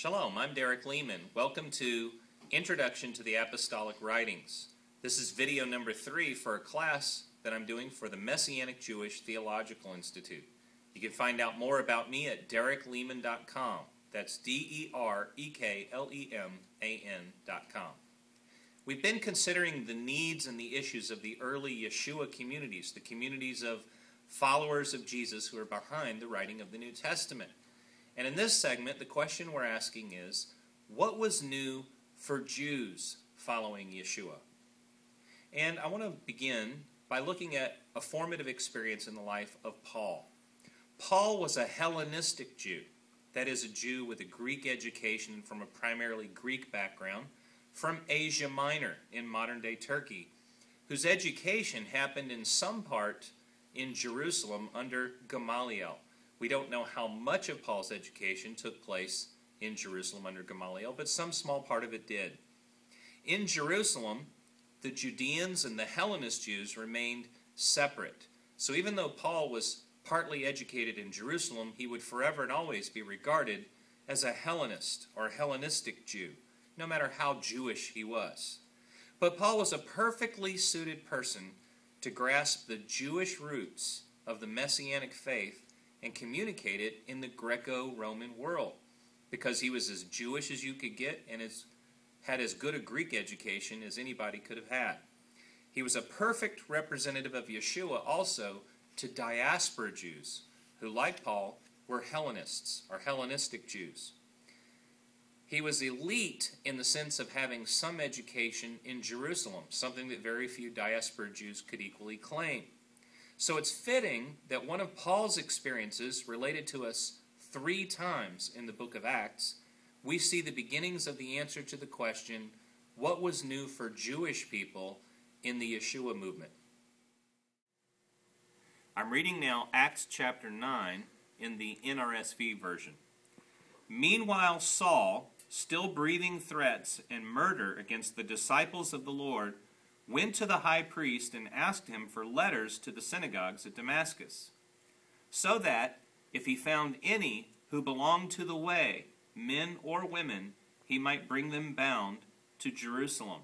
Shalom, I'm Derek Lehman. Welcome to Introduction to the Apostolic Writings. This is video number 3 for a class that I'm doing for the Messianic Jewish Theological Institute. You can find out more about me at dereklehman.com. That's DEREKLEMAN.com. We've been considering the needs and the issues of the early Yeshua communities, the communities of followers of Jesus who are behind the writing of the New Testament. And in this segment, the question we're asking is, what was new for Jews following Yeshua? And I want to begin by looking at a formative experience in the life of Paul. Paul was a Hellenistic Jew, that is, a Jew with a Greek education from a primarily Greek background from Asia Minor in modern-day Turkey, whose education happened in some part in Jerusalem under Gamaliel. We don't know how much of Paul's education took place in Jerusalem under Gamaliel, but some small part of it did. In Jerusalem, the Judeans and the Hellenist Jews remained separate. So even though Paul was partly educated in Jerusalem, he would forever and always be regarded as a Hellenist or Hellenistic Jew, no matter how Jewish he was. But Paul was a perfectly suited person to grasp the Jewish roots of the Messianic faith and communicate it in the Greco-Roman world, because he was as Jewish as you could get and had as good a Greek education as anybody could have had. He was a perfect representative of Yeshua also to diaspora Jews, who, like Paul, were Hellenists or Hellenistic Jews. He was elite in the sense of having some education in Jerusalem, something that very few diaspora Jews could equally claim. So it's fitting that one of Paul's experiences, related to us 3 times in the book of Acts, we see the beginnings of the answer to the question, what was new for Jewish people in the Yeshua movement? I'm reading now Acts chapter 9 in the NRSV version. Meanwhile, Saul, still breathing threats and murder against the disciples of the Lord, went to the high priest and asked him for letters to the synagogues at Damascus, so that, if he found any who belonged to the way, men or women, he might bring them bound to Jerusalem.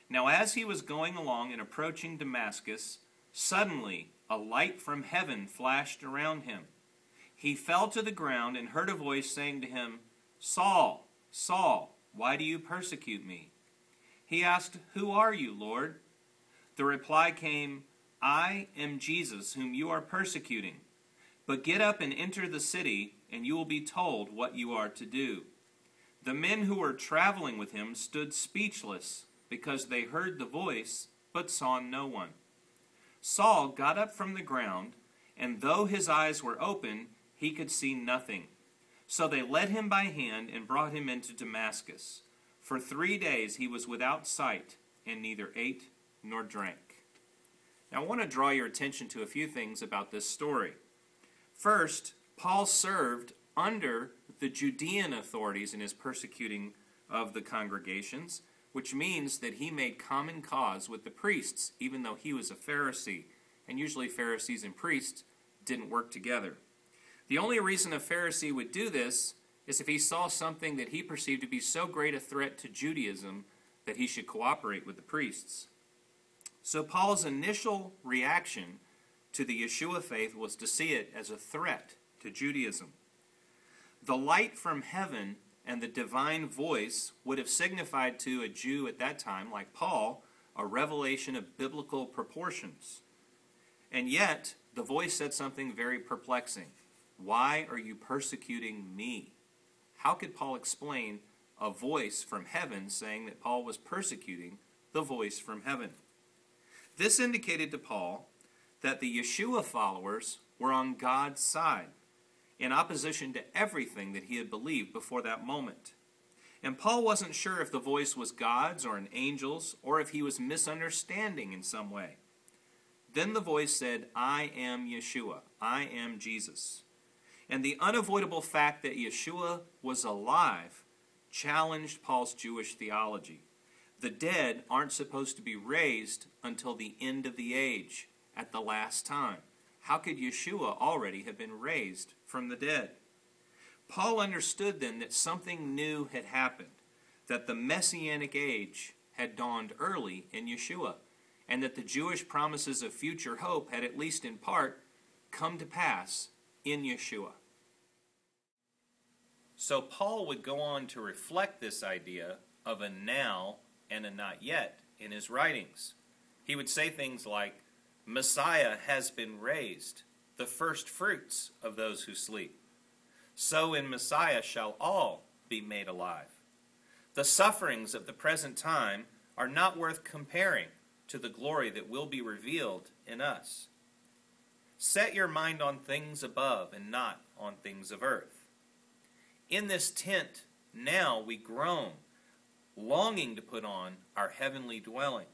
Now as he was going along and approaching Damascus, suddenly a light from heaven flashed around him. He fell to the ground and heard a voice saying to him, "Saul, Saul, why do you persecute me?" He asked, "Who are you, Lord?" The reply came, "I am Jesus, whom you are persecuting. But get up and enter the city, and you will be told what you are to do." The men who were traveling with him stood speechless, because they heard the voice, but saw no one. Saul got up from the ground, and though his eyes were open, he could see nothing. So they led him by hand and brought him into Damascus. For 3 days he was without sight, and neither ate nor drank. Now I want to draw your attention to a few things about this story. First, Paul served under the Judean authorities in his persecuting of the congregations, which means that he made common cause with the priests, even though he was a Pharisee, and usually Pharisees and priests didn't work together. The only reason a Pharisee would do this is if he saw something that he perceived to be so great a threat to Judaism that he should cooperate with the priests. So Paul's initial reaction to the Yeshua faith was to see it as a threat to Judaism. The light from heaven and the divine voice would have signified to a Jew at that time, like Paul, a revelation of biblical proportions. And yet, the voice said something very perplexing. "Why are you persecuting me?" How could Paul explain a voice from heaven saying that Paul was persecuting the voice from heaven? This indicated to Paul that the Yeshua followers were on God's side, in opposition to everything that he had believed before that moment. And Paul wasn't sure if the voice was God's or an angel's, or if he was misunderstanding in some way. Then the voice said, "I am Yeshua, I am Jesus." And the unavoidable fact that Yeshua was alive challenged Paul's Jewish theology. The dead aren't supposed to be raised until the end of the age, at the last time. How could Yeshua already have been raised from the dead? Paul understood then that something new had happened, that the Messianic age had dawned early in Yeshua, and that the Jewish promises of future hope had, at least in part, come to pass in Yeshua. So Paul would go on to reflect this idea of a now and a not yet in his writings. He would say things like, Messiah has been raised, the first fruits of those who sleep. So in Messiah shall all be made alive. The sufferings of the present time are not worth comparing to the glory that will be revealed in us. Set your mind on things above and not on things of earth. In this tent now we groan, longing to put on our heavenly dwelling,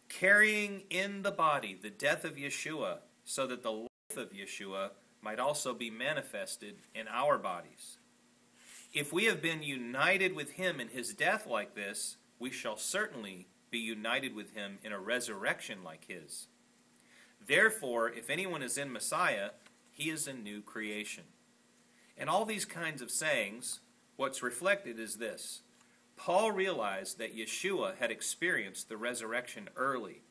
carrying in the body the death of Yeshua, so that the life of Yeshua might also be manifested in our bodies. If we have been united with him in his death like this, we shall certainly be united with him in a resurrection like his. Therefore, if anyone is in Messiah, he is a new creation. In all these kinds of sayings, what's reflected is this. Paul realized that Yeshua had experienced the resurrection early,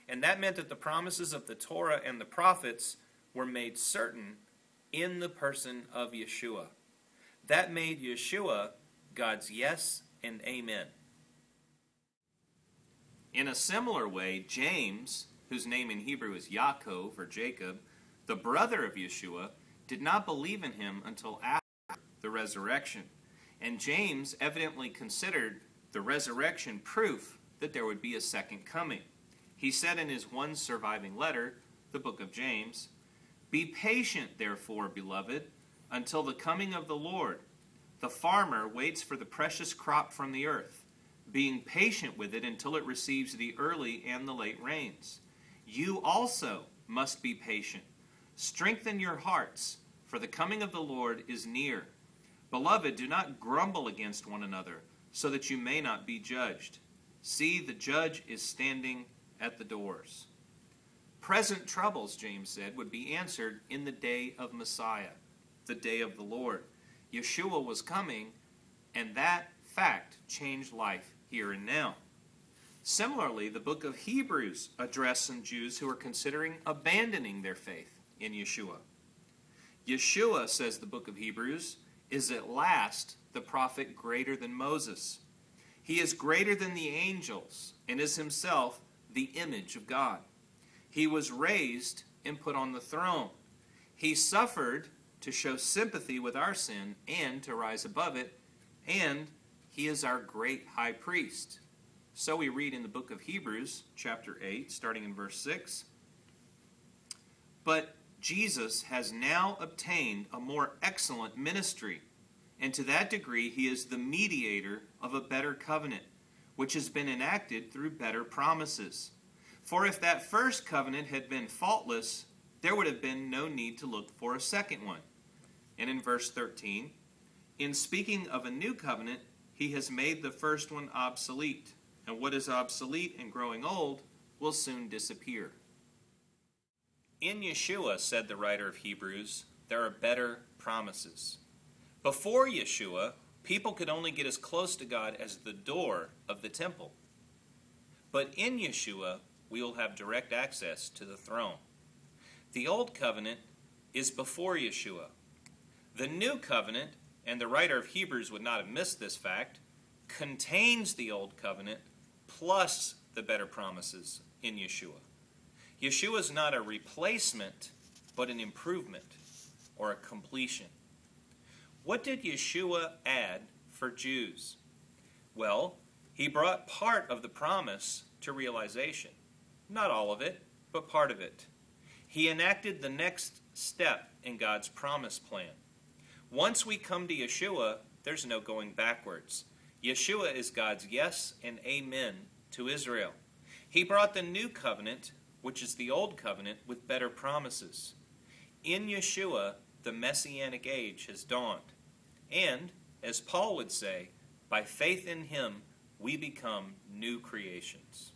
and that meant that the promises of the Torah and the prophets were made certain in the person of Yeshua. That made Yeshua God's yes and amen. In a similar way, James, whose name in Hebrew is Yaakov or Jacob, the brother of Yeshua, did not believe in him until after the resurrection. And James evidently considered the resurrection proof that there would be a second coming. He said in his one surviving letter, the book of James, Be patient, therefore, beloved, until the coming of the Lord. The farmer waits for the precious crop from the earth, being patient with it until it receives the early and the late rains. You also must be patient. Strengthen your hearts, for the coming of the Lord is near. Beloved, do not grumble against one another, so that you may not be judged. See, the judge is standing at the doors. Present troubles, James said, would be answered in the day of Messiah, the day of the Lord. Yeshua was coming, and that fact changed life here and now. Similarly, the book of Hebrews addressed some Jews who were considering abandoning their faith in Yeshua. Yeshua, says the book of Hebrews, is at last the prophet greater than Moses. He is greater than the angels and is himself the image of God. He was raised and put on the throne. He suffered to show sympathy with our sin and to rise above it, and he is our great high priest. So we read in the book of Hebrews, chapter 8, starting in verse 6, But Jesus has now obtained a more excellent ministry, and to that degree he is the mediator of a better covenant, which has been enacted through better promises. For if that first covenant had been faultless, there would have been no need to look for a second one. And in verse 13, in speaking of a new covenant, he has made the first one obsolete, and what is obsolete and growing old will soon disappear. In Yeshua, said the writer of Hebrews, there are better promises. Before Yeshua, people could only get as close to God as the door of the temple. But in Yeshua, we will have direct access to the throne. The old covenant is before Yeshua. The new covenant, and the writer of Hebrews would not have missed this fact, contains the old covenant plus the better promises in Yeshua. Yeshua is not a replacement, but an improvement or a completion. What did Yeshua add for Jews? Well, he brought part of the promise to realization. Not all of it, but part of it. He enacted the next step in God's promise plan. Once we come to Yeshua, there's no going backwards. Yeshua is God's yes and amen to Israel. He brought the new covenant, which is the old covenant, with better promises. In Yeshua, the Messianic age has dawned. And, as Paul would say, by faith in him, we become new creations.